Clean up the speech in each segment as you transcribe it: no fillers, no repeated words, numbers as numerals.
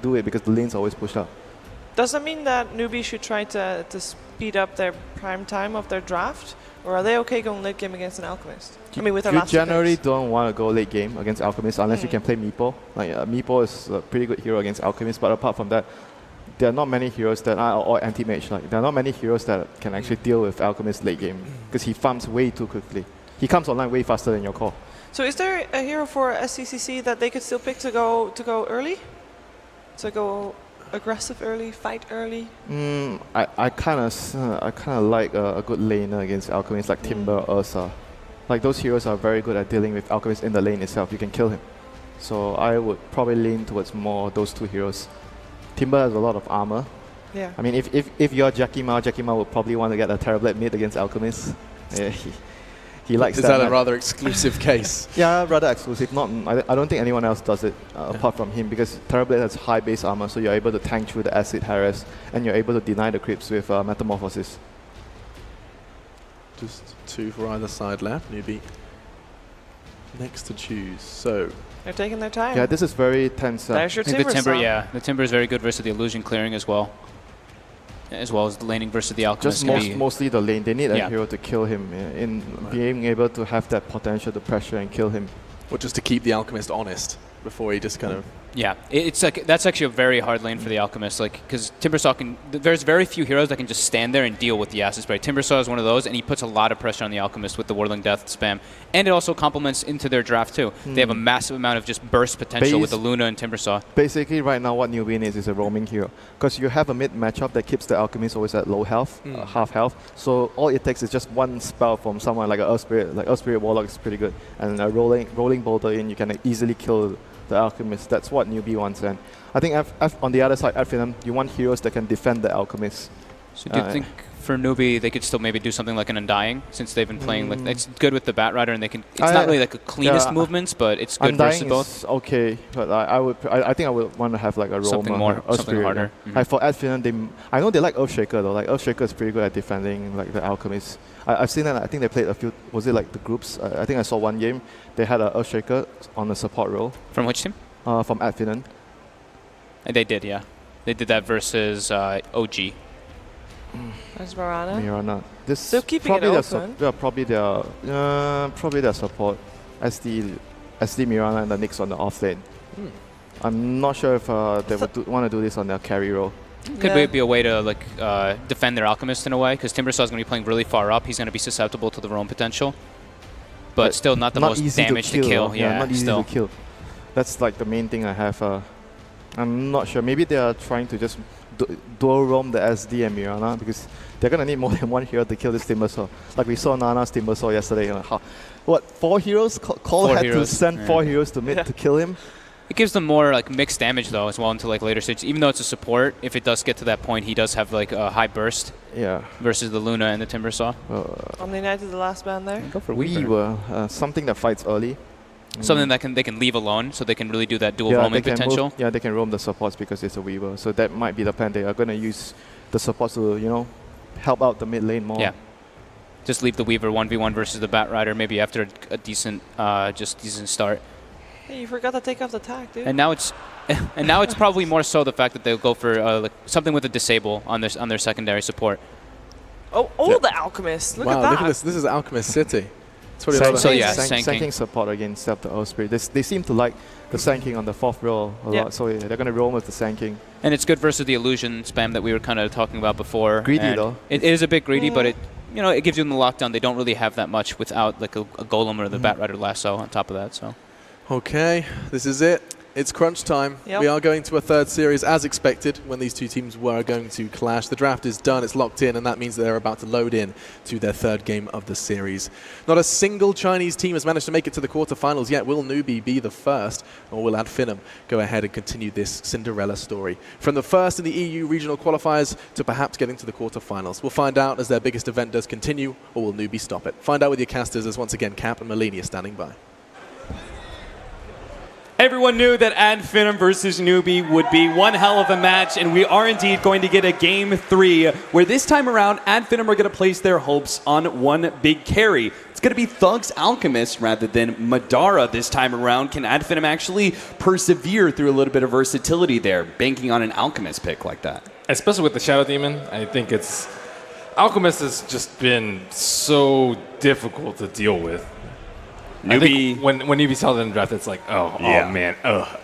do it because the lane's always pushed up. Does that mean that NewBee should try to speed up their prime time of their draft? Or are they okay going late game against an Alchemist? I mean, with a You master generally picks. don't want to go late game against Alchemist unless you can play Meepo. Like Meepo is a pretty good hero against Alchemist, but apart from that, there are not many heroes that are, or anti-mage, like there are not many heroes that can actually deal with Alchemist late game because he farms way too quickly. He comes online way faster than your core. So is there a hero for SCCC that they could still pick to go early? To go aggressive early, fight early? I kind of like a good laner against Alchemist like Timber, Ursa. Like those heroes are very good at dealing with Alchemist in the lane itself. You can kill him. So I would probably lean towards more those two heroes. Timber has a lot of armor. Yeah. I mean, if you're Jackie Ma would probably want to get a Terrorblade mid against Alchemist. Yeah, he likes that. Is that a rather exclusive case? Yeah, rather exclusive. I don't think anyone else does it apart from him because Terrorblade has high base armor, so you're able to tank through the acid harass and you're able to deny the creeps with Metamorphosis. Just 2 for either side left. NewBee next to choose. So They're taking their time. Yeah, this is very tense. There's your I think the Timber, Timber, yeah. The Timber is very good versus the illusion clearing as well. As well as the laning versus the Alchemist. Just mostly the lane. They need a hero to kill him in being able to have that potential to pressure and kill him. Or just to keep the Alchemist honest before he just kind of... Yeah, it's like that's actually a very hard lane for the Alchemist, like because Timbersaw can. There's very few heroes that can just stand there and deal with the acid spray. Timbersaw is one of those, and he puts a lot of pressure on the Alchemist with the Whirling Death spam, and it also complements into their draft too. They have a massive amount of just burst potential with the Luna and Timbersaw. Basically, right now, what NewBee is a roaming hero, because you have a mid matchup that keeps the Alchemist always at low health, half health. So all it takes is just one spell from someone like an Earth Spirit. Like Earth Spirit Warlock is pretty good, and a rolling boulder in, you can easily kill the Alchemist. That's what NewBee wants, and I think on the other side, at Finem, you want heroes that can defend the Alchemist. So do you think for NewBee they could still maybe do something like an Undying, since they've been playing like it's good with the Batrider and they can. It's not really like the cleanest movements, but it's good versus both. Okay, but I think I would want to have like a roam, something more, something harder. Like for Finem, I know they like Earthshaker though. Like Earthshaker is pretty good at defending like the Alchemist. I've seen that. I think they played a few. Was it like the groups? I think I saw one game. They had an Earthshaker on the support role. From which team? From Finem. They did, yeah. They did that versus OG. There's Mirana. Mirana. This Still keeping it open. Probably their support. SD Mirana and the Nyx on the off lane. I'm not sure if they would want to do this on their carry role. Could be a way to like defend their Alchemist in a way, because Timbersaw is going to be playing really far up. He's going to be susceptible to the roam potential, but still not the most damage to kill. Yeah, not easy to kill. That's like the main thing I have. I'm not sure. Maybe they are trying to just dual roam the SD and Mirana because they're going to need more than one hero to kill this Timbersaw. Like we saw Nana's Timbersaw yesterday. What, 4 heroes? Cole had to send 4 heroes to mid to kill him. It gives them more like mixed damage though as well into like later stages. Even though it's a support, if it does get to that point, he does have like a high burst. Yeah. Versus the Luna and the Timbersaw. Omni-Knight is the last band there. Go for Weaver. Something that fights early. Something that they can leave alone, so they can really do that dual roaming potential. They can roam the supports because it's a Weaver. So that might be the plan. They are going to use the supports to help out the mid lane more. Yeah. Just leave the Weaver 1v1 versus the Batrider maybe after a decent start. Hey, you forgot to take off the tag, dude. And now it's probably more so the fact that they'll go for like something with a disable on their secondary support. The Alchemist. Look at that. Look at this. This is Alchemist City. Sanking support against the Earth Spirit. They seem to like the Sanking on the 4th row a lot, so they're going to roam with the Sanking. And it's good versus the illusion spam that we were kind of talking about before. Greedy though. It is a bit greedy, but it gives you in the lockdown. They don't really have that much without like a Golem or the Batrider Lasso on top of that. So. Okay, this is it. It's crunch time. Yep. We are going to a 3rd series as expected when these two teams were going to clash. The draft is done, it's locked in, and that means that they're about to load in to their 3rd game of the series. Not a single Chinese team has managed to make it to the quarterfinals yet. Will NewBee be the first, or will Finem go ahead and continue this Cinderella story? From the first in the EU regional qualifiers to perhaps getting to the quarterfinals. We'll find out as their biggest event does continue, or will NewBee stop it? Find out with your casters as once again Cap and Malenia standing by. Everyone knew that Finem versus NewBee would be one hell of a match, and we are indeed going to get a Game 3, where this time around, Finem are going to place their hopes on one big carry. It's going to be Thug's Alchemist rather than Madara this time around. Can Finem actually persevere through a little bit of versatility there, banking on an Alchemist pick like that? Especially with the Shadow Demon, I think it's... Alchemist has just been so difficult to deal with. I think when NewBee saw them in the draft, it's like, oh man,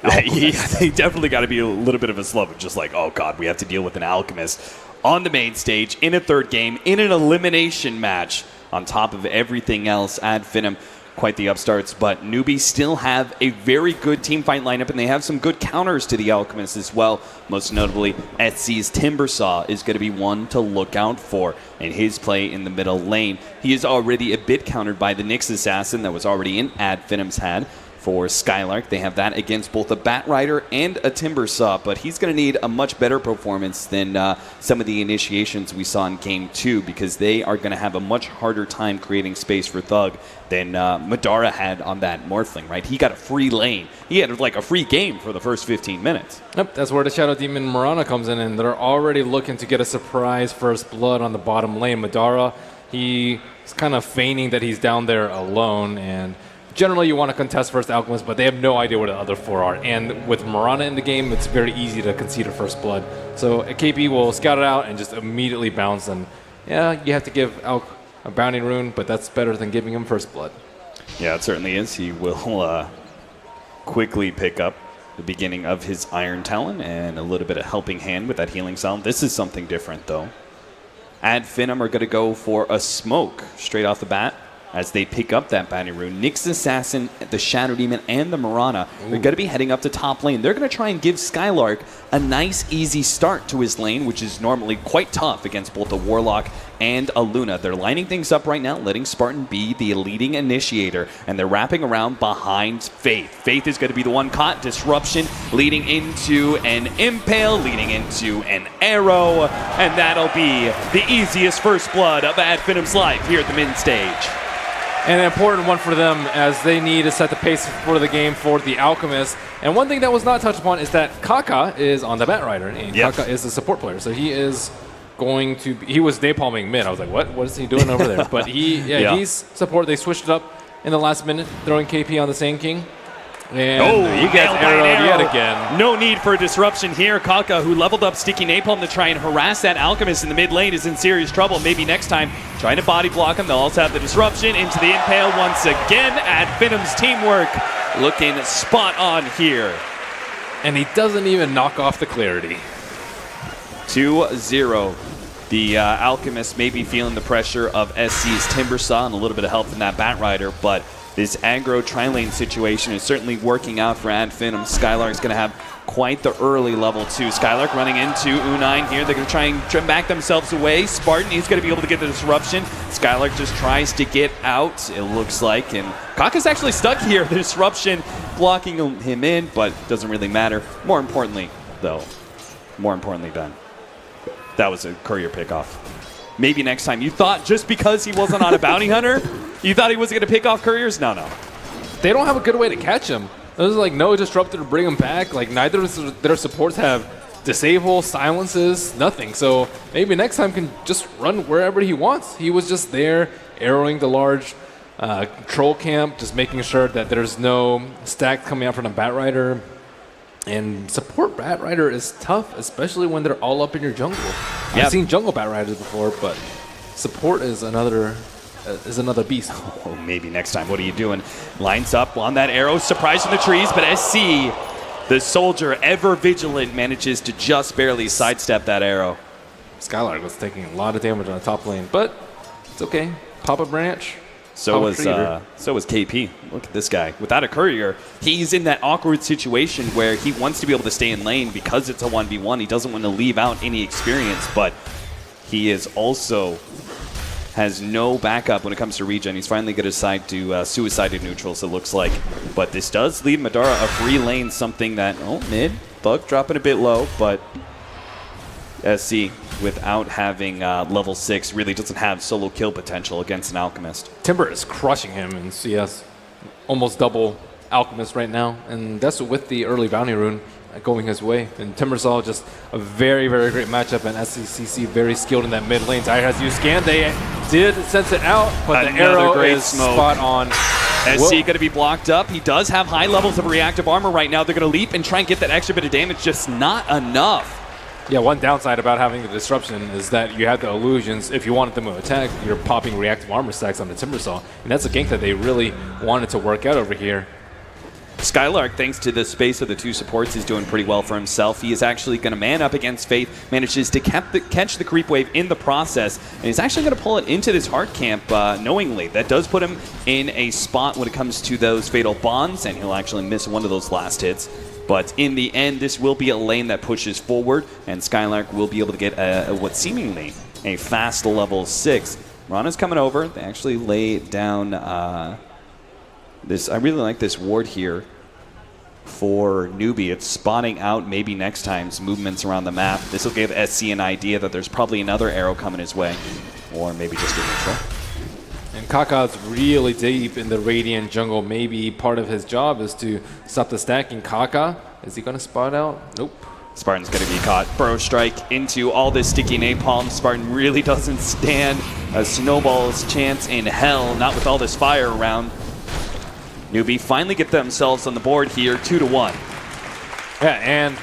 They definitely got to be a little bit of a slump, just like, oh god, we have to deal with an Alchemist on the main stage in a third game in an elimination match on top of everything else. Finem, quite the upstarts, but NewBee still have a very good team fight lineup, and they have some good counters to the Alchemist as well. Most notably, SC's Timbersaw is going to be one to look out for in his play in the middle lane. He is already a bit countered by the Nyx Assassin that was already in Finem's hand. For Skylark, they have that against both a Batrider and a Timbersaw, but he's going to need a much better performance than some of the initiations we saw in Game 2, because they are going to have a much harder time creating space for Thug than Madara had on that Morphling, right? He got a free lane. He had like a free game for the first 15 minutes. Yep, that's where the Shadow Demon Mirana comes in, and they're already looking to get a surprise first blood on the bottom lane. Madara, he's kind of feigning that he's down there alone, and generally you want to contest first Alchemist, but they have no idea where the other four are. And with Mirana in the game, it's very easy to concede a first blood. So KP will scout it out and just immediately bounce. And yeah, you have to give Alk a bounty rune, but that's better than giving him first blood. Yeah, it certainly is. He will quickly pick up the beginning of his Iron Talon and a little bit of helping hand with that healing sound. This is something different, though. Finem are going to go for a smoke straight off the bat as they pick up that bounty rune. Nyx Assassin, the Shadow Demon, and the Mirana are going to be heading up to top lane. They're going to try and give Skylark a nice, easy start to his lane, which is normally quite tough against both a Warlock and a Luna. They're lining things up right now, letting Spartan be the leading initiator, and they're wrapping around behind Faith. Faith is going to be the one caught. Disruption leading into an Impale, leading into an Arrow, and that'll be the easiest first blood of Finem's life here at the mid stage. And an important one for them, as they need to set the pace for the game for the Alchemist. And one thing that was not touched upon is that Kaka is on the Batrider, and Kaka is a support player, so he is going to be, he was napalming mid. I was like, what is he doing over there? But he's support. They switched it up in the last minute, throwing KP on the Sand King. And he gets arrowed yet again. No need for a disruption here. Kaka, who leveled up Sticky Napalm to try and harass that Alchemist in the mid lane, is in serious trouble. Maybe next time, trying to body block him. They'll also have the disruption into the Impale once again. Finem's teamwork looking spot on here. And he doesn't even knock off the clarity. 2-0. The Alchemist may be feeling the pressure of SC's Timbersaw and a little bit of help from that Batrider, but this aggro tri-lane situation is certainly working out for Finem. Skylark's going to have quite the early level 2. Skylark running into U9 here. They're going to try and back themselves away. Spartan, he's going to be able to get the disruption. Skylark just tries to get out, it looks like. And Kaka's actually stuck here. The disruption blocking him in, but doesn't really matter. More importantly, though, that was a courier pickoff. Maybe next time. You thought just because he wasn't on a bounty hunter, you thought he wasn't going to pick off couriers? No. They don't have a good way to catch him. There's like no disruptor to bring him back. Like neither of their supports have disable, silences, nothing. So maybe next time can just run wherever he wants. He was just there arrowing the large troll camp, just making sure that there's no stack coming out from the Batrider. And support Batrider is tough, especially when they're all up in your jungle. Yep. I've seen jungle Batriders before, but support is another beast. Oh, maybe next time. What are you doing? Lines up on that arrow, surprising the trees, but SC, the soldier, ever vigilant, manages to just barely sidestep that arrow. Skylark was taking a lot of damage on the top lane, but it's okay. Pop a branch. So was KP. Look at this guy. Without a courier, he's in that awkward situation where he wants to be able to stay in lane because it's a 1v1. He doesn't want to leave out any experience, but he is also has no backup when it comes to regen. He's finally going to decide to suicided neutrals, it looks like. But this does leave Madara a free lane, something that, mid, Thug dropping a bit low, but SC, without having level 6, really doesn't have solo kill potential against an Alchemist. Timber is crushing him in CS. Almost double Alchemist right now, and that's with the early bounty rune going his way. And Timbersaw, just a very, very great matchup, and SCCC very skilled in that mid lane. Tiger has used scan. They did sense it out, but the arrow is spot on. SC going to be blocked up. He does have high levels of reactive armor right now. They're going to leap and try and get that extra bit of damage, just not enough. Yeah, one downside about having the disruption is that you have the illusions. If you wanted them to attack, you're popping reactive armor stacks on the Timbersaw, and that's a gank that they really wanted to work out over here. Skylark, thanks to the space of the two supports, is doing pretty well for himself. He is actually going to man up against Faith, manages to catch the creep wave in the process, and he's actually going to pull it into this hard camp knowingly. That does put him in a spot when it comes to those fatal bonds, and he'll actually miss one of those last hits. But in the end, this will be a lane that pushes forward, and Skylark will be able to get what seemingly a fast level 6. Rana's coming over. They actually lay down this. I really like this ward here for NewBee. It's spotting out maybe next time's movements around the map. This will give SC an idea that there's probably another arrow coming his way, or maybe just a neutral. And Kaka's really deep in the Radiant jungle. Maybe part of his job is to stop the stacking. Kaka, is he going to spot out? Nope. Spartan's going to be caught. Burrow strike into all this sticky napalm. Spartan really doesn't stand a snowball's chance in hell, not with all this fire around. NewBee finally get themselves on the board here, 2-1. Yeah, and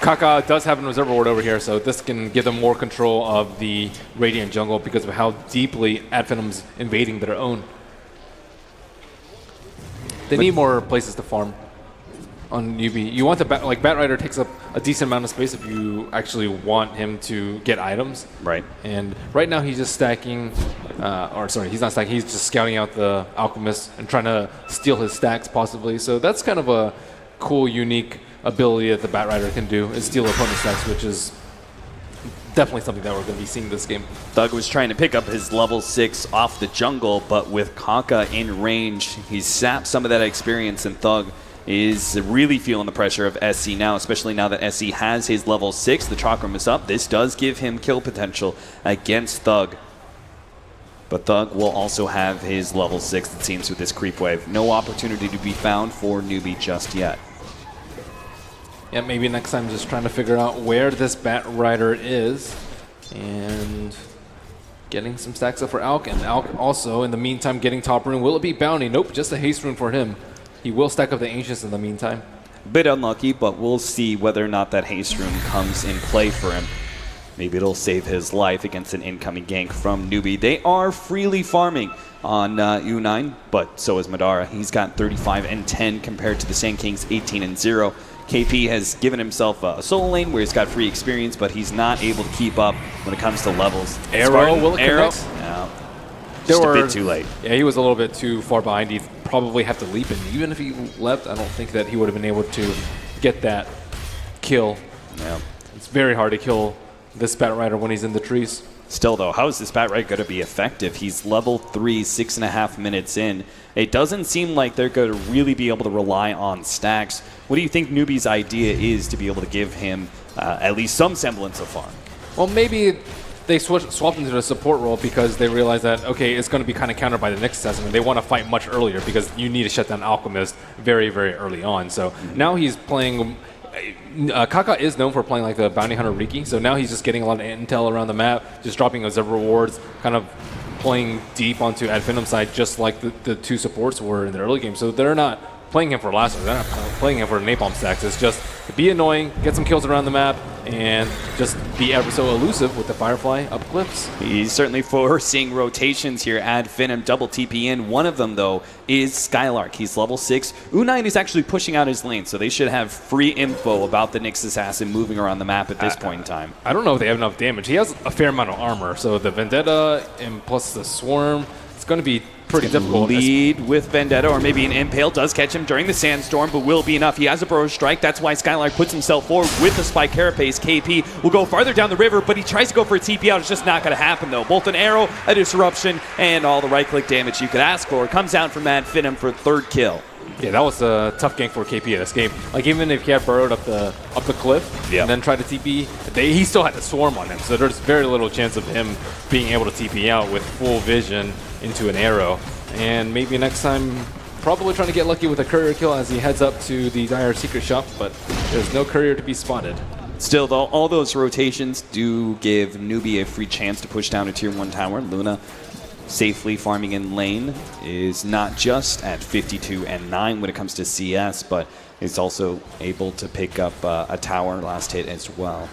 Kaka does have a reserve ward over here, so this can give them more control of the Radiant jungle because of how deeply Finem's invading their own. They need more places to farm on NewBee. You want the Batrider takes up a decent amount of space if you actually want him to get items. Right. And right now he's just stacking, or sorry, he's not stacking, he's just scouting out the Alchemist and trying to steal his stacks possibly. So that's kind of a cool, unique ability that the Batrider can do, is steal opponent's stacks, which is definitely something that we're going to be seeing this game. Thug was trying to pick up his level 6 off the jungle, but with Kaka in range, he's sapped some of that experience, and Thug is really feeling the pressure of SC now, especially now that SC has his level 6. The Chakram is up. This does give him kill potential against Thug. But Thug will also have his level 6, it seems, with this creep wave. No opportunity to be found for NewBee just yet. Yeah, maybe next time just trying to figure out where this Batrider is and getting some stacks up for Alk. And Alk also, in the meantime, getting top rune. Will it be bounty? Nope, just a haste rune for him. He will stack up the Ancients in the meantime. Bit unlucky, but we'll see whether or not that haste rune comes in play for him. Maybe it'll save his life against an incoming gank from NewBee. They are freely farming on U9, but so is Madara. He's got 35 and 10 compared to the Sand Kings 18 and 0. KP has given himself a solo lane where he's got free experience, but he's not able to keep up when it comes to levels. Arrow, Spartan, will it arrow? connect? No. Just a bit too late. Yeah, he was a little bit too far behind. He'd probably have to leap in. Even if he leapt, I don't think that he would have been able to get that kill. Yeah. It's very hard to kill this Batrider when he's in the trees. Still, though, how is this Batrider going to be effective? He's level 3, 6.5 minutes in. It doesn't seem like they're going to really be able to rely on stacks. What do you think NewBee's idea is to be able to give him at least some semblance of farm? Well, maybe they swapped into the support role because they realized that, okay, it's going to be kind of countered by the next assassin, and they want to fight much earlier because you need to shut down Alchemist very, very early on. So now he's playing... Kaka is known for playing like the Bounty Hunter Riki, so now he's just getting a lot of intel around the map, just dropping observer rewards, kind of playing deep onto Finem's side, just like the two supports were in the early game. So they're not playing him for lasso, they're not playing him for napalm stacks. It's just to be annoying, get some kills around the map, and just be ever so elusive with the Firefly up cliffs. He's certainly foreseeing rotations here. Finem double TP in. One of them, though, is Skylark. He's level 6. U9 is actually pushing out his lane, so they should have free info about the Nyx Assassin moving around the map at this point in time. I don't know if they have enough damage. He has a fair amount of armor, so the Vendetta and plus the Swarm, it's going to be pretty difficult. Lead with Vendetta, or maybe an Impale does catch him during the Sandstorm, but will be enough. He has a Burrow Strike. That's why Skylark puts himself forward with the Spike Carapace. KP will go farther down the river, but he tries to go for a TP out. It's just not going to happen, though. Both an arrow, a disruption, and all the right-click damage you could ask for. Comes down from Finem for third kill. Yeah, that was a tough gank for KP in this game. Like, even if he had burrowed up the cliff and then tried to TP, he still had to swarm on him. So there's very little chance of him being able to TP out with full vision into an arrow. And maybe next time probably trying to get lucky with a courier kill as he heads up to the Dire secret shop, but there's no courier to be spotted. Still, though, all those rotations do give NewBee a free chance to push down a Tier 1 tower. Luna safely farming in lane is not just at 52 and 9 when it comes to CS, but is also able to pick up a tower last hit as well.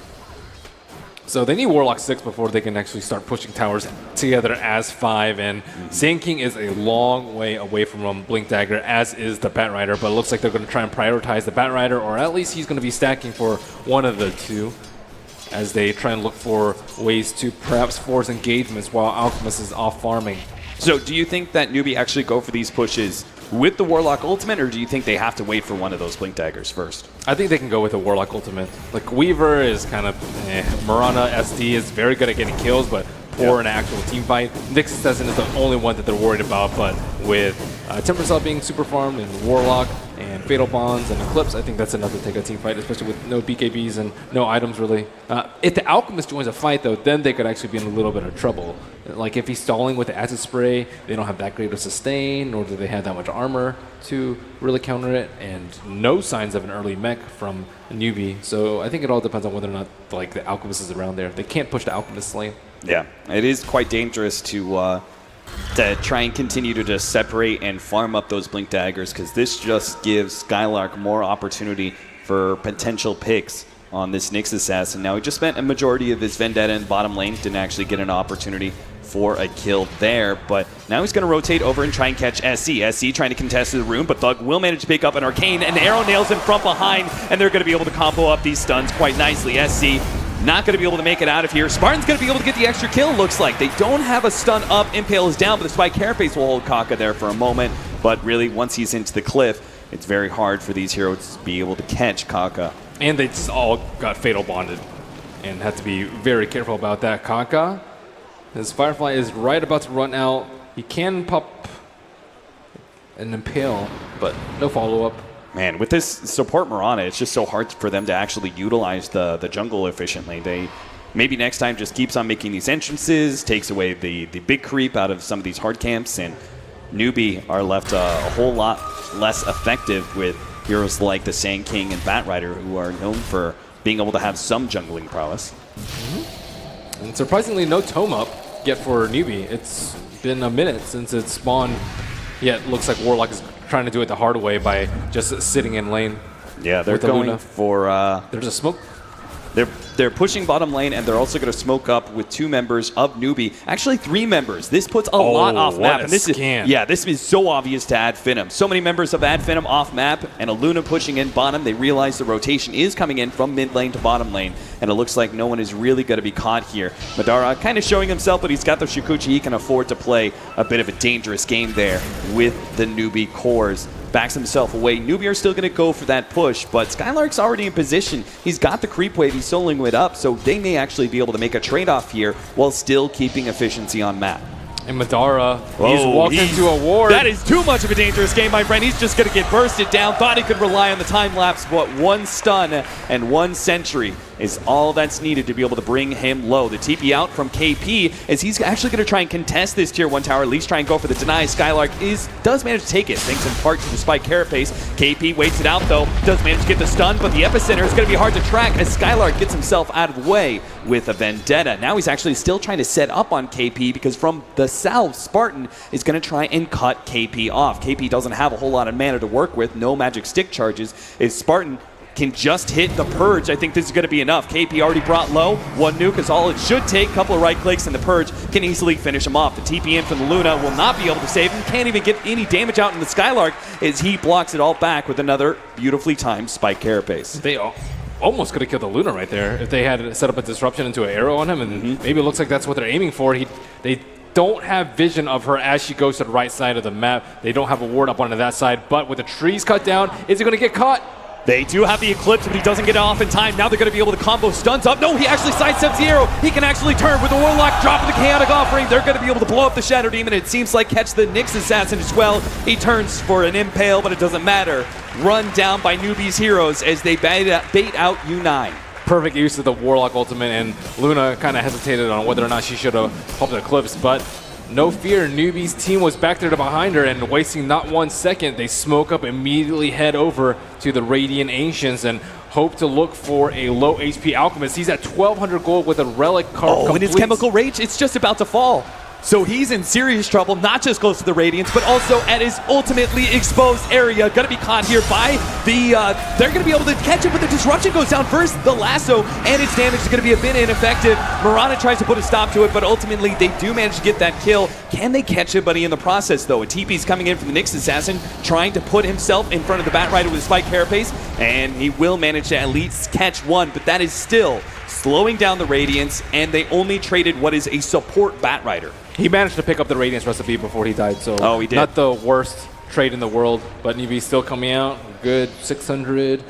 So they need Warlock 6 before they can actually start pushing towers together as 5, and Sand King is a long way away from Blink Dagger, as is the Batrider, but it looks like they're going to try and prioritize the Batrider, or at least he's going to be stacking for one of the two, as they try and look for ways to perhaps force engagements while Alchemist is off farming. So do you think that NewBee actually go for these pushes with the Warlock ultimate, or do you think they have to wait for one of those Blink Daggers first? I think they can go with a Warlock ultimate. Like, Weaver is kind of Mirana SD is very good at getting kills, but poor in an actual team fight. Nyx Assassin is the only one that they're worried about, but with Timbersaw being super farmed and Warlock and Fatal Bonds and Eclipse, I think that's enough to take a team fight, especially with no BKBs and no items really. If the Alchemist joins a fight though, then they could actually be in a little bit of trouble. Like if he's stalling with the Acid Spray, they don't have that great of sustain, nor do they have that much armor to really counter it, and no signs of an early mech from NewBee. So I think it all depends on whether or not like the Alchemist is around there. They can't push the Alchemist lane. Yeah, it is quite dangerous to try and continue to just separate and farm up those Blink Daggers, because this just gives Skylark more opportunity for potential picks on this Nyx Assassin. Now, he just spent a majority of his Vendetta in bottom lane, didn't actually get an opportunity for a kill there, but now he's going to rotate over and try and catch SC. SC trying to contest the room, but Thug will manage to pick up an Arcane, and Arrow nails him from behind, and they're going to be able to combo up these stuns quite nicely. SC not going to be able to make it out of here. Spartan's going to be able to get the extra kill, looks like. They don't have a stun up. Impale is down, but the Spike Carapace will hold Kaka there for a moment. But really, once he's into the cliff, it's very hard for these heroes to be able to catch Kaka. And they just all got Fatal Bonded and have to be very careful about that. Kaka, his Firefly is right about to run out. He can pop an Impale, but no follow-up. Man, with this support Mirana, it's just so hard for them to actually utilize the jungle efficiently. They maybe next time just keeps on making these entrances, takes away the big creep out of some of these hard camps, and NewBee are left a whole lot less effective with heroes like the Sand King and Batrider, who are known for being able to have some jungling prowess. And surprisingly, no tome up yet for NewBee. It's been a minute since it spawned, yet looks like Warlock is trying to do it the hard way by just sitting in lane. Yeah, they're going for... There's a smoke. They're pushing bottom lane, and they're also going to smoke up with 2 members of NewBee. Actually, 3 members. This puts a lot off map. And this is so obvious to add Finem. So many members of Add Finem off map, and a Luna pushing in bottom. They realize the rotation is coming in from mid lane to bottom lane, and it looks like no one is really going to be caught here. Madara kind of showing himself, but he's got the Shukuchi. He can afford to play a bit of a dangerous game there with the NewBee cores. Backs himself away. NewBee are still going to go for that push, but Skylark's already in position. He's got the creep wave. He's soloing it up, so they may actually be able to make a trade-off here while still keeping efficiency on map. And Madara, he's walked into a ward. That is too much of a dangerous game, my friend. He's just going to get bursted down. Thought he could rely on the time lapse, but 1 stun and 1 sentry is all that's needed to be able to bring him low. The TP out from KP as he's actually going to try and contest this Tier 1 tower, at least try and go for the deny. Skylark does manage to take it, thanks in part to the Spike Carapace. KP waits it out though, does manage to get the stun, but the epicenter is going to be hard to track as Skylark gets himself out of the way with a Vendetta. Now he's actually still trying to set up on KP because from the south, Spartan is going to try and cut KP off. KP doesn't have a whole lot of mana to work with, no magic stick charges. If Spartan can just hit the Purge, I think this is going to be enough. KP already brought low. 1 nuke is all it should take. Couple of right clicks and the Purge can easily finish him off. The TP in from the Luna will not be able to save him. Can't even get any damage out in the Skylark as he blocks it all back with another beautifully timed Spike Carapace. They almost could have killed the Luna right there if they had set up a disruption into an arrow on him, and maybe it looks like that's what they're aiming for. They don't have vision of her as she goes to the right side of the map. They don't have a ward up onto that side, but with the trees cut down, is he going to get caught? They do have the Eclipse, but he doesn't get it off in time. Now they're going to be able to combo stuns up. No, he actually sidesteps the arrow. He can actually turn with the Warlock, dropping the Chaotic Offering. They're going to be able to blow up the Shadow Demon. It seems like catch the Nyx Assassin as well. He turns for an Impale, but it doesn't matter. Run down by NewBee's heroes as they bait out U9. Perfect use of the Warlock ultimate, and Luna kind of hesitated on whether or not she should have popped the Eclipse, but no fear, NewBee's team was back there to behind her, and wasting not 1 second, they smoke up, immediately head over to the Radiant Ancients and hope to look for a low HP Alchemist. He's at 1200 gold with a relic card. Oh, and his Chemical Rage, it's just about to fall. So he's in serious trouble, not just close to the Radiance, but also at his ultimately exposed area. Gonna be caught here by the, they're gonna be able to catch it, but the Disruption goes down first. The Lasso and its damage is gonna be a bit ineffective. Mirana tries to put a stop to it, but ultimately they do manage to get that kill. Can they catch it, buddy, in the process, though? A TP's coming in from the Nyx Assassin, trying to put himself in front of the Bat Rider with a Spike Carapace, and he will manage to at least catch one, but that is still slowing down the Radiance, and they only traded what is a support Bat Rider. He managed to pick up the Radiance recipe before he died, so he did. Not the worst trade in the world, but NewBee still coming out. Good 600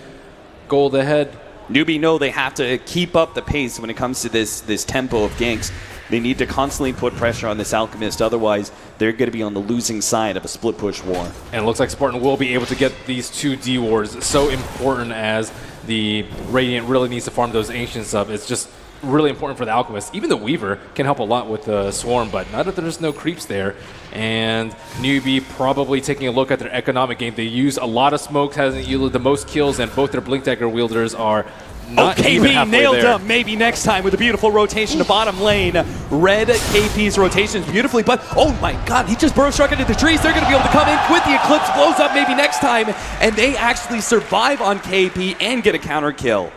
gold ahead. NewBee know they have to keep up the pace when it comes to this tempo of ganks. They need to constantly put pressure on this Alchemist, otherwise they're going to be on the losing side of a split push war. And it looks like Spartan will be able to get these 2 D-Wards, so important as the Radiant really needs to farm those Ancients up. It's just really important for the Alchemist. Even the Weaver can help a lot with the Swarm, but now that there's no creeps there, and NewBee probably taking a look at their economic game. They use a lot of smokes, hasn't yielded the most kills, and both their Blink Dagger wielders are not even KP halfway nailed there. him. Maybe next time with a beautiful rotation to bottom lane. Read KP's rotations beautifully, but oh my god, he just burrow struck into the trees. They're going to be able to come in with the Eclipse, blows up maybe next time, and they actually survive on KP and get a counter kill.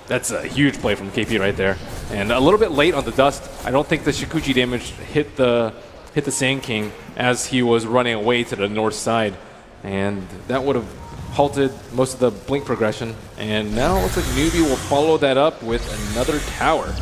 That's a huge play from KP right there. And a little bit late on the Dust. I don't think the Shikuchi damage hit the Sand King as he was running away to the north side. And that would have halted most of the Blink progression. And now it looks like NewBee will follow that up with another tower.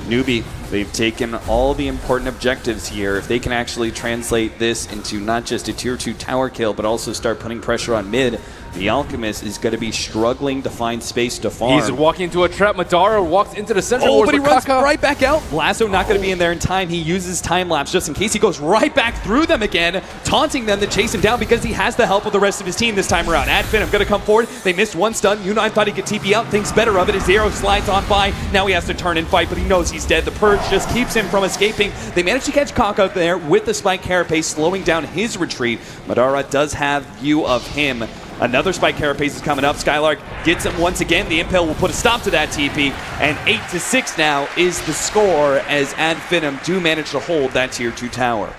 NewBee, they've taken all the important objectives here. If they can actually translate this into not just a tier 2 tower kill, but also start putting pressure on mid, the Alchemist is going to be struggling to find space to farm. He's walking into a trap. Madara walks into the center. Oh, but he runs right back out. Lasso not going to be in there in time. He uses time lapse just in case. He goes right back through them again, taunting them to chase him down because he has the help of the rest of his team this time around. Finem going to come forward. They missed one stun. Unai thought he could TP out. Thinks better of it. His arrow slides on by. Now he has to turn and fight, but he knows he's dead. The Purge just keeps him from escaping. They managed to catch Kaka there with the Spike Carapace, slowing down his retreat. Madara does have view of him. Another Spike Carapace is coming up. Skylark gets him once again. The Impale will put a stop to that TP. And 8-6 now is the score as Finem do manage to hold that tier 2 tower.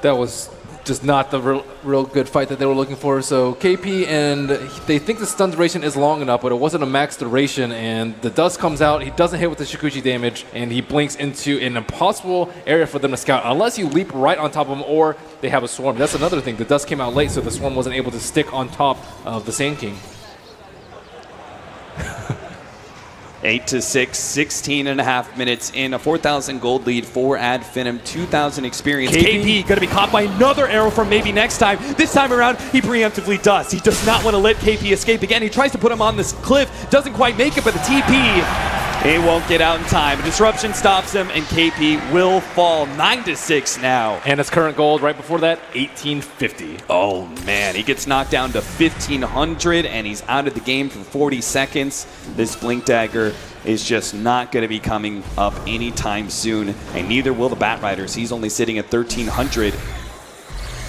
That was just not the real good fight that they were looking for. So KP, and they think the stun duration is long enough, but it wasn't a max duration, and the Dust comes out. He doesn't hit with the Shikuchi damage, and he blinks into an impossible area for them to scout unless you leap right on top of him or they have a Swarm. That's another thing. The Dust came out late, so the Swarm wasn't able to stick on top of the Sand King. 8-6, 16.5 minutes in, a 4,000 gold lead for Finem, 2,000 experience. KP going to be caught by another arrow from maybe next time. This time around, he preemptively does. He does not want to let KP escape again. He tries to put him on this cliff, doesn't quite make it, but the TP, he won't get out in time. A disruption stops him, and KP will fall 9-6 now. And his current gold right before that, 1850. Oh man, he gets knocked down to 1,500, and he's out of the game for 40 seconds. This Blink Dagger is just not going to be coming up anytime soon, and neither will the Bat Riders. He's only sitting at 1,300.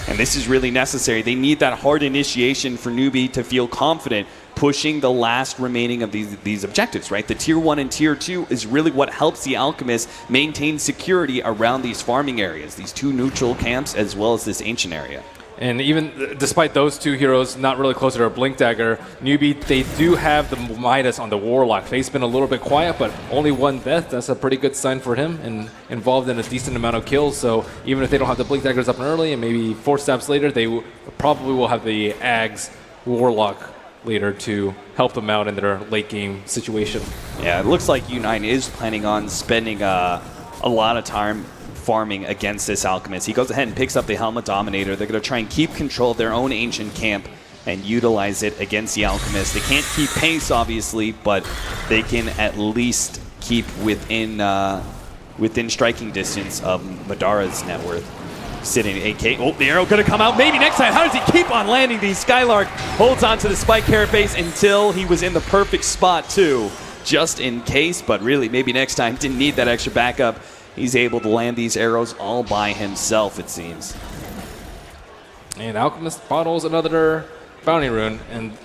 And this is really necessary. They need that hard initiation for NewBee to feel confident pushing the last remaining of these objectives, right? The tier 1 and tier 2 is really what helps the Alchemist maintain security around these farming areas, these 2 neutral camps, as well as this ancient area. And even despite those 2 heroes not really close to their Blink Dagger, NewBee, they do have the Midas on the Warlock. Face's been a little bit quiet, but only 1 death. That's a pretty good sign for him, and involved in a decent amount of kills. So even if they don't have the Blink Daggers up and early, and maybe 4 steps later, they probably will have the Ags Warlock later to help them out in their late game situation. Yeah, it looks like U9 is planning on spending a lot of time farming against this Alchemist. He goes ahead and picks up the Helmet Dominator. They're going to try and keep control of their own ancient camp and utilize it against the Alchemist. They can't keep pace, obviously, but they can at least keep within striking distance of Madara's net worth. Sitting AK. Oh, the arrow going to come out. Maybe next time. How does he keep on landing these? Skylark holds on to the Spike Carapace until he was in the perfect spot, too, just in case. But really, maybe next time. Didn't need that extra backup. he's able to land these arrows all by himself, it seems. And Alchemist bottles another bounty rune, and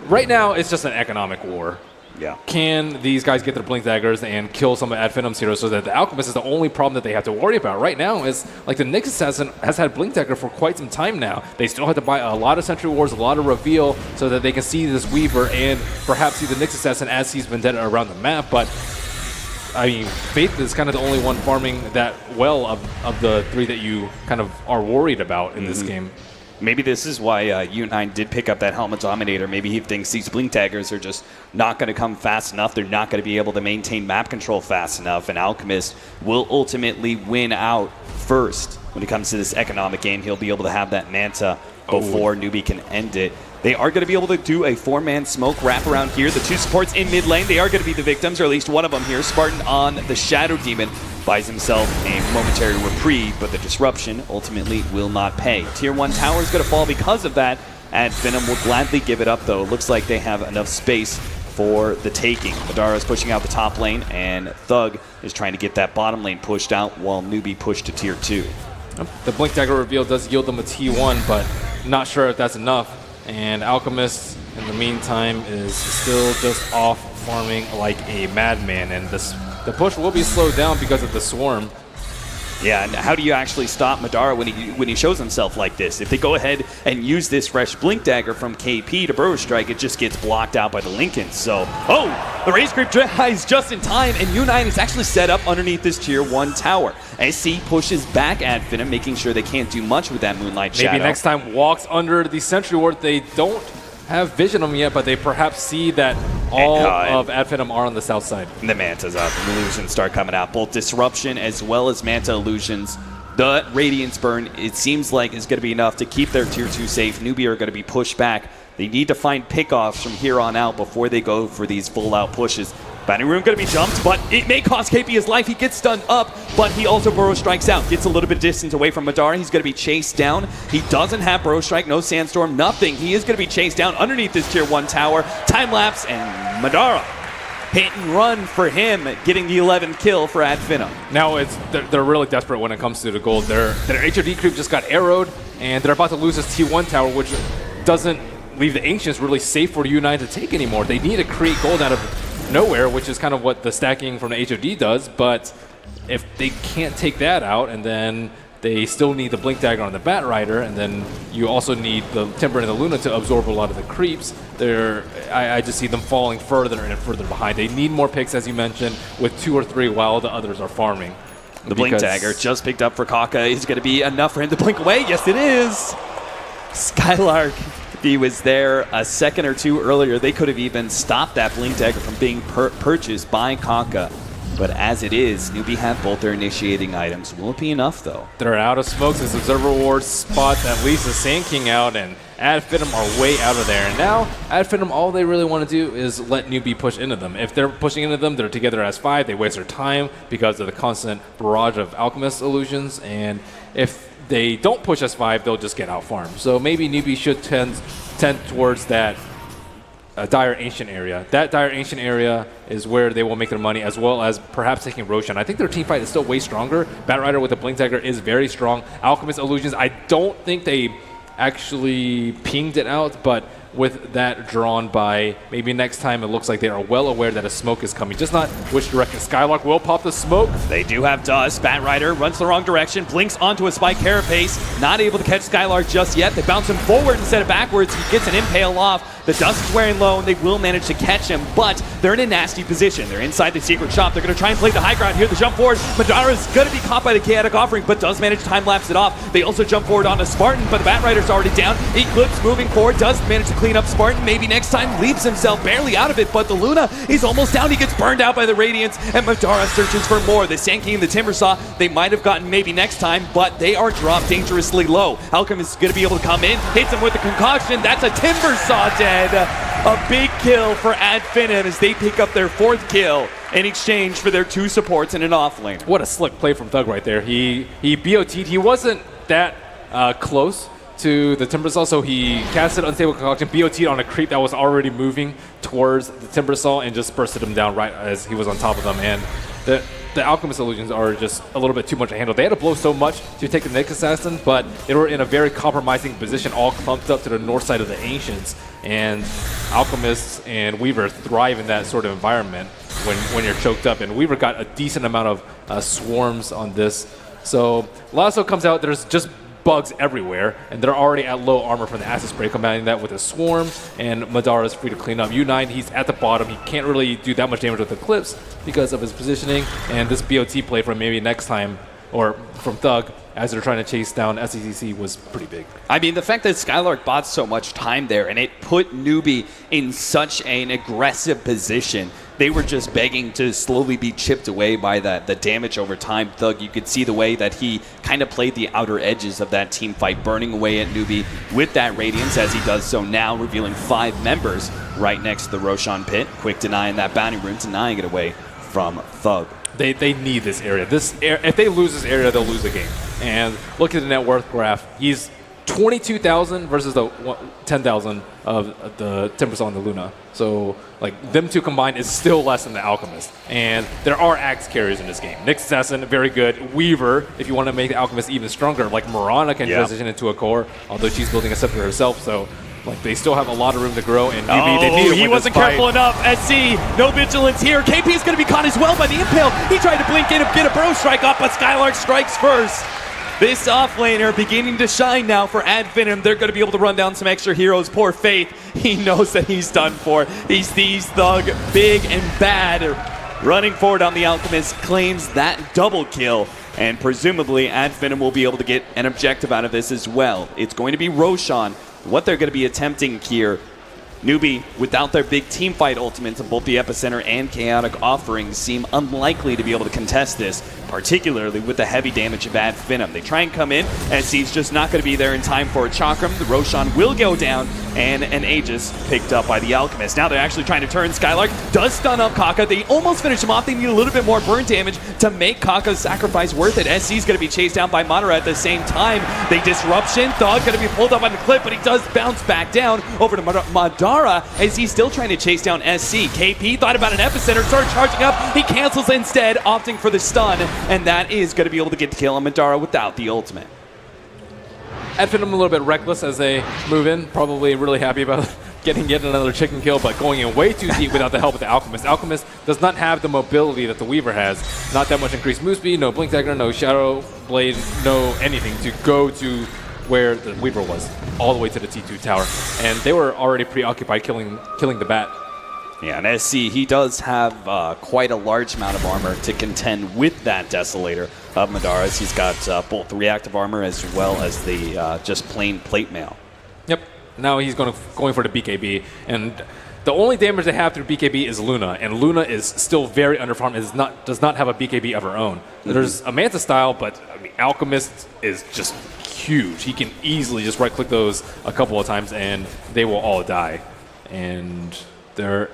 right now it's just an economic war. Yeah. Can these guys get their Blink Daggers and kill some of Ad Finem's heroes so that the Alchemist is the only problem that they have to worry about right now? Is like the Nyx Assassin has had Blink Dagger for quite some time now. They still have to buy a lot of Sentry Wards, a lot of Reveal, so that they can see this Weaver and perhaps see the Nyx Assassin as he's Vendetta around the map. But I mean, Faith is kind of the only one farming that well of the three that you kind of are worried about in this game. Maybe this is why U9 did pick up that Helmet Dominator. Maybe he thinks these Blink Daggers are just not going to come fast enough. They're not going to be able to maintain map control fast enough. And Alchemist will ultimately win out first. When it comes to this economic game, he'll be able to have that Manta before NewBee can end it. They are going to be able to do a 4-man smoke wrap around here. The two supports in mid lane, they are going to be the victims, or at least one of them here. Spartan on the Shadow Demon buys himself a momentary reprieve, but the disruption ultimately will not pay. Tier 1 tower is going to fall because of that, and Finem will gladly give it up, though. It looks like they have enough space for the taking. Madara is pushing out the top lane, and Thug is trying to get that bottom lane pushed out while NewBee pushed to Tier 2. The Blink Dagger reveal does yield them a T1, but not sure if that's enough. And Alchemist, in the meantime, is still just off farming like a madman, and the push will be slowed down because of the swarm. Yeah, and how do you actually stop Madara when he shows himself like this? If they go ahead and use this fresh Blink Dagger from KP to Burrow Strike, it just gets blocked out by the Lincoln. So, the Raze Creep dies just in time, and U9 is actually set up underneath this Tier 1 tower. SC pushes back at Finem, making sure they can't do much with that Moonlight Shadow. Maybe next time walks under the Sentry Ward. They don't have vision on them yet, but they perhaps see that all of Ad Finem are on the south side. And the Manta's up. And illusions start coming out. Both Disruption as well as Manta illusions. The Radiance Burn, it seems like, is going to be enough to keep their Tier 2 safe. NewBee are going to be pushed back. They need to find pickoffs from here on out before they go for these full-out pushes. Bounty Rune going to be jumped, but it may cost KP his life. He gets stunned up, but he also Burrow Strikes out. Gets a little bit of distance away from Madara. He's going to be chased down. He doesn't have Burrow Strike, no Sandstorm, nothing. He is going to be chased down underneath this Tier 1 tower. Time lapse, and Madara. Hit and run for him, getting the 11th kill for Ad Finem. Now they're really desperate when it comes to the gold. Their HOD creep just got arrowed, and they're about to lose this T1 tower, which doesn't leave the Ancients really safe for U9 to take anymore. They need to create gold out of nowhere, which is kind of what the stacking from the HOD does, but if they can't take that out, and then they still need the Blink Dagger on the Bat Rider, and then you also need the Timber and the Luna to absorb a lot of the creeps, I just see them falling further and further behind. They need more picks, as you mentioned, with 2 or 3 while the others are farming. The Blink Dagger just picked up for Kaka is going to be enough for him to blink away. Yes, it is. Skylark. If he was there a second or two earlier, they could have even stopped that Blink Dagger from being purchased by Kaka. But as it is, NewBee have both their initiating items. Will it be enough, though? They're out of smokes. This Observer Ward spots at least the Sand King out, and Ad Finem are way out of there. And now, Ad Finem, all they really want to do is let NewBee push into them. If they're pushing into them, they're together as 5. They waste their time because of the constant barrage of Alchemist illusions. And if they don't push as 5, they'll just get out farmed. So maybe NewBee should tend towards that Dire Ancient area. That Dire Ancient area is where they will make their money, as well as perhaps taking Roshan. I think their team fight is still way stronger. Bat Rider with the Blink Dagger is very strong. Alchemist illusions, I don't think they actually pinged it out, but with that drawn by, maybe next time it looks like they are well aware that a smoke is coming. Just not which direction. Skylark will pop the smoke. They do have dust. Bat Rider runs the wrong direction, blinks onto a Spike Carapace. Not able to catch Skylark just yet. They bounce him forward instead of backwards. He gets an impale off. The dust is wearing low, and they will manage to catch him, but they're in a nasty position. They're inside the secret shop. They're going to try and play the high ground here. The jump forward. Madara's going to be caught by the Chaotic Offering, but does manage to time-lapse it off. They also jump forward onto Spartan, but the Bat Rider's already down. Eclipse moving forward, does manage to clean up Spartan. Maybe next time leaves himself barely out of it, but the Luna is almost down. He gets burned out by the Radiance, and Madara searches for more. The Sand King and the Timbersaw, they might have gotten maybe next time, but they are dropped dangerously low. Alchemist is going to be able to come in, hits him with the Concoction. That's a Timbersaw dead. A big kill for Ad Finem as they pick up their 4th kill in exchange for their 2 supports and an offlane. What a slick play from Thug right there. He BOT'd. He wasn't that close to the Timbersaw, so he casted Unstable Concoction, BOT'd on a creep that was already moving towards the Timbersaw, and just bursted him down right as he was on top of them. And the Alchemist Illusions are just a little bit too much to handle. They had to blow so much to take the Nyx Assassin, but they were in a very compromising position, all clumped up to the north side of the Ancients. And Alchemists and Weaver thrive in that sort of environment when you're choked up. And Weaver got a decent amount of swarms on this. So Lasso comes out, there's just bugs everywhere, and they're already at low armor from the Acid Spray, combining that with a Swarm, and Madara is free to clean up. U9, he's at the bottom. He can't really do that much damage with Eclipse because of his positioning, and this BOT play from maybe next time, or from Thug, as they're trying to chase down SECC was pretty big. I mean, the fact that Skylark bought so much time there and it put NewBee in such an aggressive position. They were just begging to slowly be chipped away by the damage over time. Thug, you could see the way that he kind of played the outer edges of that team fight, burning away at NewBee with that Radiance as he does so now, revealing 5 members right next to the Roshan pit. Quick denying that bounty rune, denying it away from Thug. They need this area. If they lose this area, they'll lose the game. And look at the net worth graph. He's 22,000 versus the 10,000 of the Timbersaw and the Luna. So, like, them two combined is still less than the Alchemist. And there are axe carriers in this game. Nyx Assassin, very good. Weaver, if you want to make the Alchemist even stronger, like Mirana can transition into a core, although she's building a scepter herself. So, like, they still have a lot of room to grow. And NewBee, they need to he win wasn't this fight. careful enough. SC, no vigilance here. KP is going to be caught as well by the Impale. He tried to blink in and get a Bro strike up, but Skylark strikes first. This offlaner beginning to shine now for Finem. They're going to be able to run down some extra heroes. Poor Faith. He knows that he's done for. He sees Thug big and bad. Running forward on the Alchemist, claims that double kill. And presumably Finem will be able to get an objective out of this as well. It's going to be Roshan. What they're going to be attempting here. NewBee, without their big team fight ultimates of both the Epicenter and Chaotic offerings, seem unlikely to be able to contest this, particularly with the heavy damage of Finem. They try and come in, and he's just not going to be there in time for a Chakram. The Roshan will go down, and an Aegis picked up by the Alchemist. Now they're actually trying to turn. Skylark does stun up Kaka. They almost finish him off. They need a little bit more burn damage to make Kaka's sacrifice worth it. SC's going to be chased down by Madara at the same time. They disruption. Thug going to be pulled up on the cliff, but he does bounce back down over to Madara as he's still trying to chase down SC. KP thought about an Epicenter, started charging up. He cancels instead, opting for the stun, and that is going to be able to get the kill on Madara without the ultimate. Finem a little bit reckless as they move in, probably really happy about getting yet another chicken kill, but going in way too deep without the help of the Alchemist. Alchemist does not have the mobility that the Weaver has. Not that much increased move speed, no Blink Dagger, no Shadow Blade, no anything to go to where the Weaver was, all the way to the T2 tower. And they were already preoccupied killing the bat. Yeah, and SC, he does have quite a large amount of armor to contend with that Desolator of Madara's. He's got both the reactive armor as well as the just plain plate mail. Yep. Now he's going for the BKB, and the only damage they have through BKB is Luna, and Luna is still very underfarmed. Does not have a BKB of her own. There's a Manta style, but I mean, Alchemist is just huge. He can easily just right-click those a couple of times, and they will all die. And there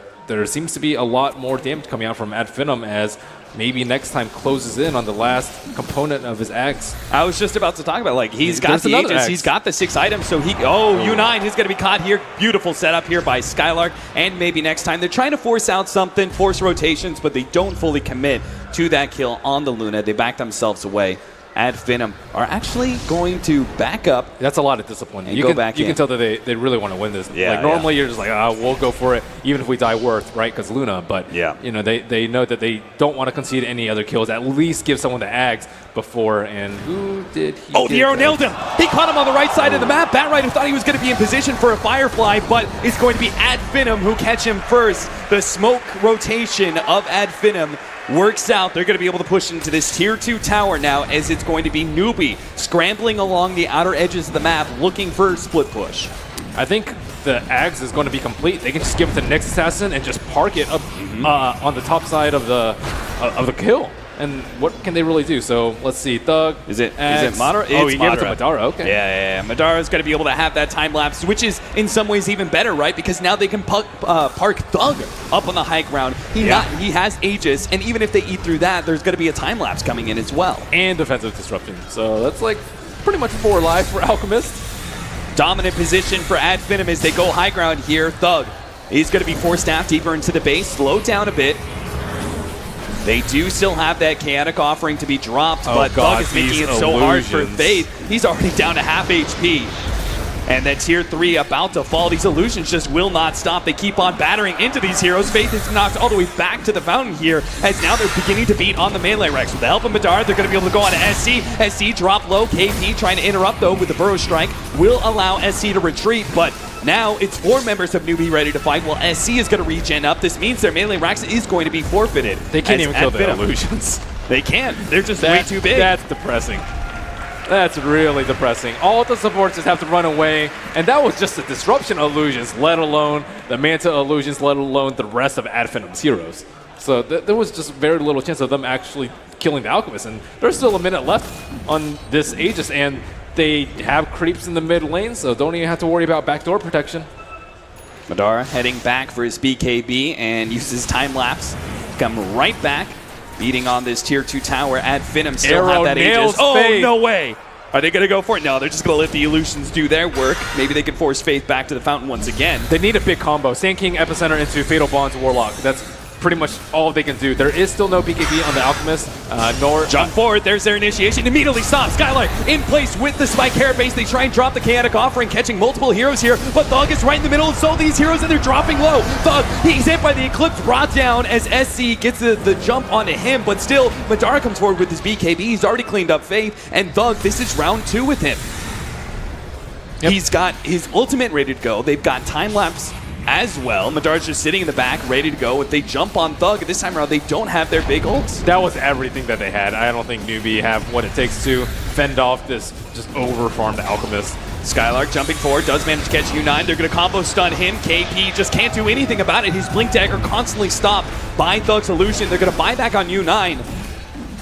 seems to be a lot more damage coming out from Finem as maybe next time closes in on the last component of his axe. I was just about to talk about, like, he's got the Aegis, he's got the 6 items, so U9, he's going to be caught here. Beautiful setup here by Skylark, and maybe next time. They're trying to force out something, force rotations, but they don't fully commit to that kill on the Luna. They back themselves away. Finem are actually going to back up. That's a lot of discipline. You can tell that they really want to win this. Yeah, like normally you're just like, we'll go for it, even if we die worth, right? Because Luna. But you know they know that they don't want to concede any other kills. At least give someone the Ags before. And who did he? Oh, the arrow nailed him. He caught him on the right side of the map. Batrider thought he was going to be in position for a Firefly, but it's going to be Finem who catch him first. The smoke rotation of Finem works out. They're going to be able to push into this tier 2 tower now, as it's going to be NewBee scrambling along the outer edges of the map looking for a split push. I think the Ags is going to be complete. They can just give it to Nyx Assassin and just park it up on the top side of the kill. And what can they really do? So let's see. Thug. Is it Madara? Oh, he gave it to Madara. Okay. Yeah. Madara's going to be able to have that time lapse, which is in some ways even better, right? Because now they can park Thug up on the high ground. He has Aegis, and even if they eat through that, there's going to be a time lapse coming in as well. And defensive disruption. So that's like pretty much 4 lives for Alchemist. Dominant position for Finem as they go high ground here. Thug, he's going to be forced out deeper into the base, slowed down a bit. They do still have that chaotic offering to be dropped, but God, Thug is making these it so hard for illusions. Faith. He's already down to half HP. And then tier 3 about to fall. These illusions just will not stop. They keep on battering into these heroes. Faith is knocked all the way back to the fountain here, as now they're beginning to beat on the melee Rex. With the help of Madara, they're going to be able to go on to SC. SC drop low. KP trying to interrupt, though, with the Burrow Strike. Will allow SC to retreat, but now it's 4 members of NewBee ready to fight, while SC is going to regen up. This means their melee Rex is going to be forfeited. They can't even kill the Finem. illusions. They can't. They're just way too big. That's depressing. That's really depressing. All the supports just have to run away, and that was just the disruption illusions, let alone the Manta illusions, let alone the rest of Adfinum's heroes. So there was just very little chance of them actually killing the Alchemist, and there's still a minute left on this Aegis, and they have creeps in the mid lane, so don't even have to worry about backdoor protection. Madara heading back for his BKB and uses time lapse. Come right back. Beating on this tier 2 tower at Finem. Still have that Aegis. Oh, Faith. no way. Are they going to go for it? No, they're just going to let the illusions do their work. Maybe they can force Faith back to the fountain once again. They need a big combo. Sand King, Epicenter into Fatal Bonds, Warlock. That's pretty much all they can do. There is still no BKB on the Alchemist, nor... Jump forward. There's their initiation. Immediately stop. Skyline in place with the Spike Hair Base. They try and drop the Chaotic Offering, catching multiple heroes here, but Thug is right in the middle of so these heroes, and they're dropping low. Thug, he's hit by the Eclipse, brought down as SC gets the jump onto him, but still, Madara comes forward with his BKB. He's already cleaned up Faith, and Thug, this is round 2 with him. Yep. He's got his ultimate ready to go. They've got time lapse as well. Madara's just sitting in the back, ready to go. If they jump on Thug, this time around, they don't have their big ults. That was everything that they had. I don't think NewBee have what it takes to fend off this just over-farmed Alchemist. Skylark jumping forward, does manage to catch U9. They're going to combo stun him. KP just can't do anything about it. His Blink Dagger constantly stopped by Thug's illusion. They're going to buy back on U9.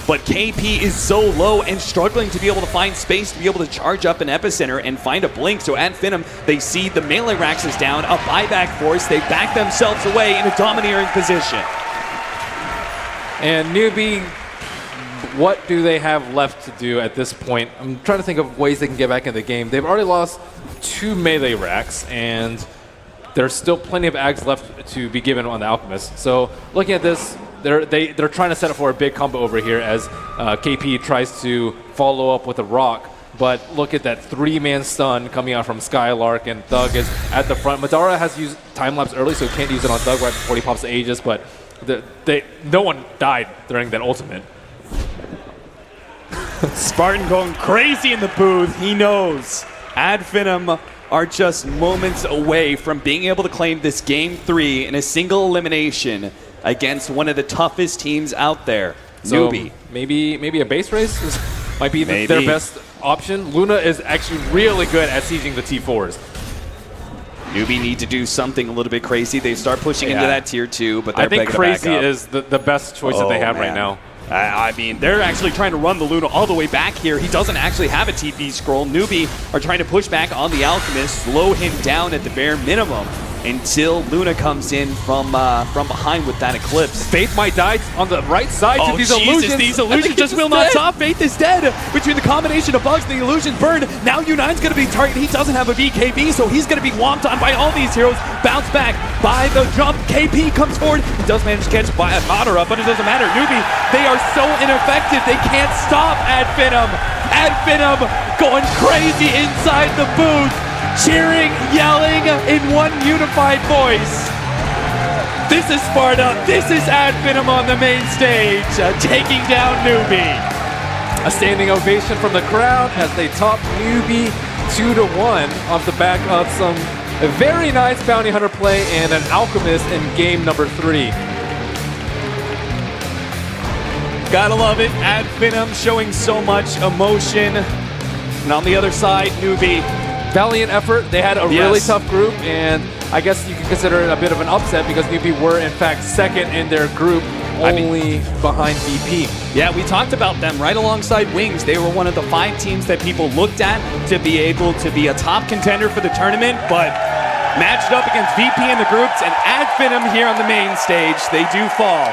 But KP is so low and struggling to be able to find space to be able to charge up an Epicenter and find a Blink. So at Finem, they see the melee Rax is down, a buyback force. They back themselves away in a domineering position. And NewBee, what do they have left to do at this point? I'm trying to think of ways they can get back in the game. They've already lost 2 melee racks, and there's still plenty of ags left to be given on the Alchemist. So looking at this, they're trying to set up for a big combo over here as KP tries to follow up with a rock. But look at that 3-man stun coming out from Skylark, and Thug is at the front. Madara has used time-lapse early, so can't use it on Thug right before he pops the Aegis, but no one died during that ultimate. Spartan going crazy in the booth. He knows Ad Finem are just moments away from being able to claim this Game 3 in a single elimination against one of the toughest teams out there, So NewBee. maybe a base race might be their best option. Luna is actually really good at sieging the T4s. NewBee need to do something a little bit crazy. They start pushing into that tier 2, but they're I think begging to back crazy up. is the best choice that they have right now. I mean, they're actually trying to run the Luna all the way back here. He doesn't actually have a TP scroll. NewBee are trying to push back on the Alchemist, slow him down at the bare minimum until Luna comes in from behind with that Eclipse. Faith might die on the right side to these illusions. These illusions just will not stop. Faith is dead. Between the combination of bugs and the illusions burned, now U9's going to be targeted. He doesn't have a BKB, so he's going to be whomped on by all these heroes. Bounce back by the jump. KP comes forward. He does manage to catch by Madara, but it doesn't matter. NewBee, they are so ineffective. They can't stop Ad Finem. Ad Finem going crazy inside the booth, cheering, yelling in one unified voice. This is Sparta. This is Ad Finem on the main stage, taking down NewBee. A standing ovation from the crowd as they top NewBee 2-1 off the back of some very nice bounty hunter play and an Alchemist in game number 3. Gotta love it. Ad Finem showing so much emotion. And on the other side, NewBee. Valiant effort. They had a really tough group, and I guess you can consider it a bit of an upset because NewBee were in fact second in their group, only behind VP. Yeah, we talked about them right alongside Wings. They were one of the 5 teams that people looked at to be able to be a top contender for the tournament, but matched up against VP in the groups and Ad Finem here on the main stage, they do fall.